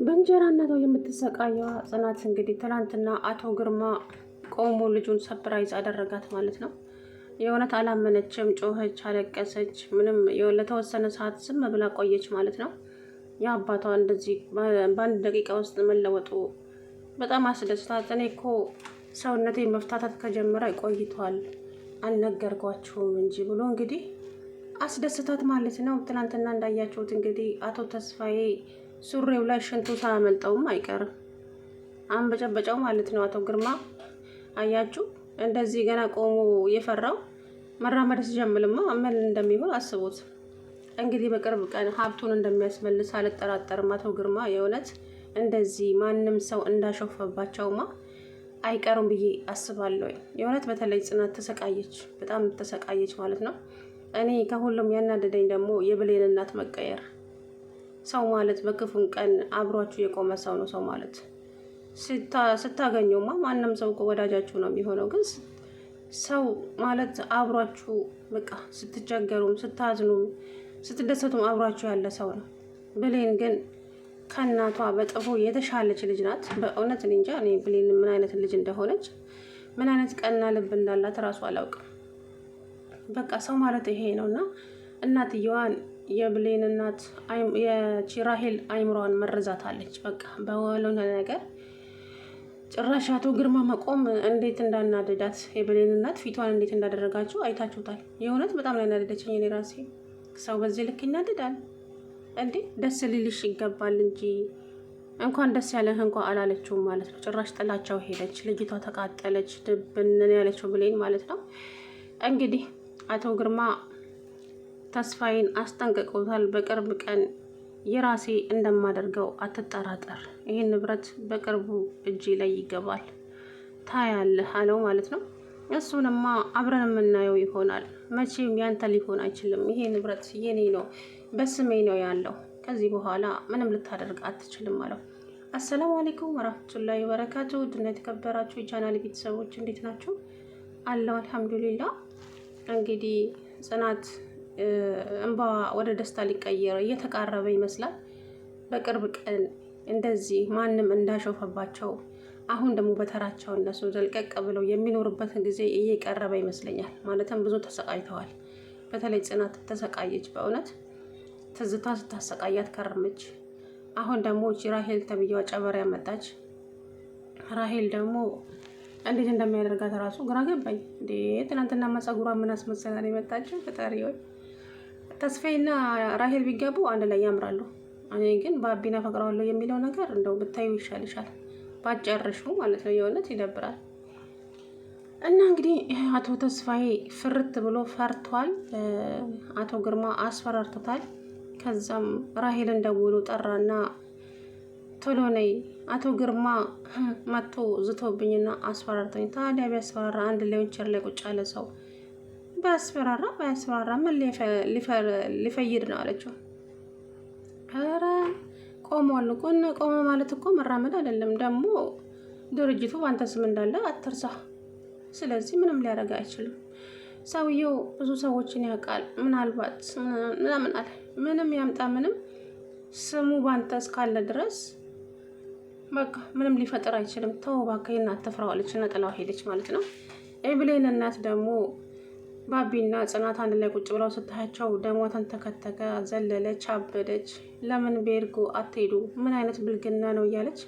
በእንጀራ እናቷ የምትሰቃየዋ ጽናት እንግዲህ ትናንትና አቶ ግርማ ቆሞ ልጁን ሰፕራይዝ አደረጋት ማለት ነው። የእውነት አላመነችም። ጮኸች፣ አለቀሰች። ምንም ለተወሰነ ሰዓት ዝም ብላ ቆየች ማለት ነው። የአባቷ እንደዚህ በአንድ ደቂቃ ውስጥ መለወጡ በጣም አስደስታት። እኔ እኮ ሰውነቴ መፍታታት ከጀመረ ቆይቷል አልነገርኳችሁም እንጂ ብሎ እንግዲህ አስደስታት ማለት ነው። ትናንትና እንዳያችሁት እንግዲህ አቶ ተስፋዬ ሱሬው ላይ ሽንቱ ሳያመልጠውም አይቀርም አንበጨበጫው ማለት ነው። አቶ ግርማ አያችሁ እንደዚህ ገና ቆሞ የፈራው መራመድ ሲጀምርማ ምን እንደሚሆን አስቡት። እንግዲህ በቅርብ ቀን ሀብቱን እንደሚያስመልስ አልጠራጠርም። አቶ ግርማ የእውነት እንደዚህ ማንም ሰው እንዳሾፈባቸውማ አይቀሩም ብዬ አስባለሁ። የእውነት በተለይ ጽናት ተሰቃየች፣ በጣም ተሰቃየች ማለት ነው። እኔ ከሁሉም ያናደደኝ ደግሞ የብሌን እናት መቀየር። ሰው ማለት በክፉም ቀን አብሯችሁ የቆመ ሰው ነው። ሰው ማለት ስታገኙማ ማንም ሰው ወዳጃችሁ ነው የሚሆነው። ግን ሰው ማለት አብሯችሁ በቃ ስትቸገሩም፣ ስታዝኑም፣ ስትደሰቱም አብሯችሁ ያለ ሰው ነው። ብሌን ግን ከእናቷ በጥፎ የተሻለች ልጅ ናት። በእውነት እኔ እንጃ እኔ ብሌን ምን አይነት ልጅ እንደሆነች ምን አይነት ቀና ልብ እንዳላት እራሱ አላውቅም። በቃ ሰው ማለት ይሄ ነው። እና እናትየዋን የብሌን እናት የራሄል አይምሯን መርዛታለች። በቃ በሆነ ነገር ጭራሽ አቶ ግርማ መቆም እንዴት እንዳናደዳት የብሌን እናት ፊቷን እንዴት እንዳደረጋቸው አይታችሁታል። የእውነት በጣም ላይ እናደደችኝ እኔ ራሴ። ሰው በዚህ ልክ ይናደዳል እንዴ? ደስ ሊልሽ ይገባል እንጂ እንኳን ደስ ያለህ እንኳን አላለችውም ማለት ነው። ጭራሽ ጥላቸው ሄደች። ልጅቷ ተቃጠለች፣ ድብንን ያለችው ብሌን ማለት ነው። እንግዲህ አቶ ግርማ ተስፋዬን አስጠንቅቀውታል። በቅርብ ቀን የራሴ እንደማደርገው አትጠራጠር፣ ይህን ንብረት በቅርቡ እጄ ላይ ይገባል ታያለህ አለው ማለት ነው። እሱንማ አብረን የምናየው ይሆናል። መቼም ያንተ ሊሆን አይችልም። ይሄ ንብረት የኔ ነው፣ በስሜ ነው ያለው። ከዚህ በኋላ ምንም ልታደርግ አትችልም አለው። አሰላሙ አለይኩም ወራህመቱላሂ ወበረካቱ። ውድና የተከበራችሁ የቻናል ቤተሰቦች እንዴት ናችሁ? አለው አልሐምዱሊላህ። እንግዲህ ጽናት እንባ ወደ ደስታ ሊቀየር እየተቃረበ ይመስላል። በቅርብ ቀን እንደዚህ ማንም እንዳሾፈባቸው አሁን ደግሞ በተራቸው እነሱ ዘልቀቅ ብለው የሚኖርበት ጊዜ እየቀረበ ይመስለኛል። ማለትም ብዙ ተሰቃይተዋል። በተለይ ጽናት ተሰቃየች። በእውነት ትዝታ ስታሰቃያት ከረመች። አሁን ደግሞ ራሄል ተብዬዋ ጨበሬ ያመጣች። ራሄል ደግሞ እንዴት እንደሚያደርጋት ራሱ ግራ ገባኝ። እንዴ ትናንትና መጸጉሯ ምን አስመሰላ ነው የመጣችው? ፈጣሪ ወይ ተስፋዬና ራሄል ቢገቡ አንድ ላይ ያምራሉ። እኔ ግን በአቢና ፈቅረዋለሁ የሚለው ነገር እንደው ብታዩ ይሻልሻል፣ ባጨርሹ ማለት ነው። የእውነት ይደብራል። እና እንግዲህ አቶ ተስፋዬ ፍርት ብሎ ፈርቷል። አቶ ግርማ አስፈራርቶታል። ከዛም ራሄልን ደውሎ ጠራና ቶሎ ነይ፣ አቶ ግርማ መጥቶ ዝቶብኝና አስፈራርቶኝ። ታዲያ ቢያስፈራራ አንድ ላይ ወንቸር ላይ ቁጭ ያለ ሰው ባያስፈራራ ምን ሊፈይድ ነው አለችው። ኧረ ቆሟል እኮ። እና ቆመ ማለት እኮ መራመድ አይደለም። ደግሞ ድርጅቱ በአንተ ስም እንዳለ አትርሳ። ስለዚህ ምንም ሊያደርግ አይችልም። ሰውየው ብዙ ሰዎችን ያውቃል። ምናልባት ምናምን አለ። ምንም ያምጣ ምንም ስሙ ባንተ እስካለ ድረስ በቃ ምንም ሊፈጥር አይችልም። ተው እባክህ አትፍራዋለች እና ጥላው ሄደች ማለት ነው። የብሌን እናት ደግሞ ባቢና ጽናት አንድ ላይ ቁጭ ብለው ስታያቸው ደሟ ተንተከተከ፣ ዘለለች፣ አበደች። ለምን ቤርጎ አትሄዱ? ምን አይነት ብልግና ነው እያለች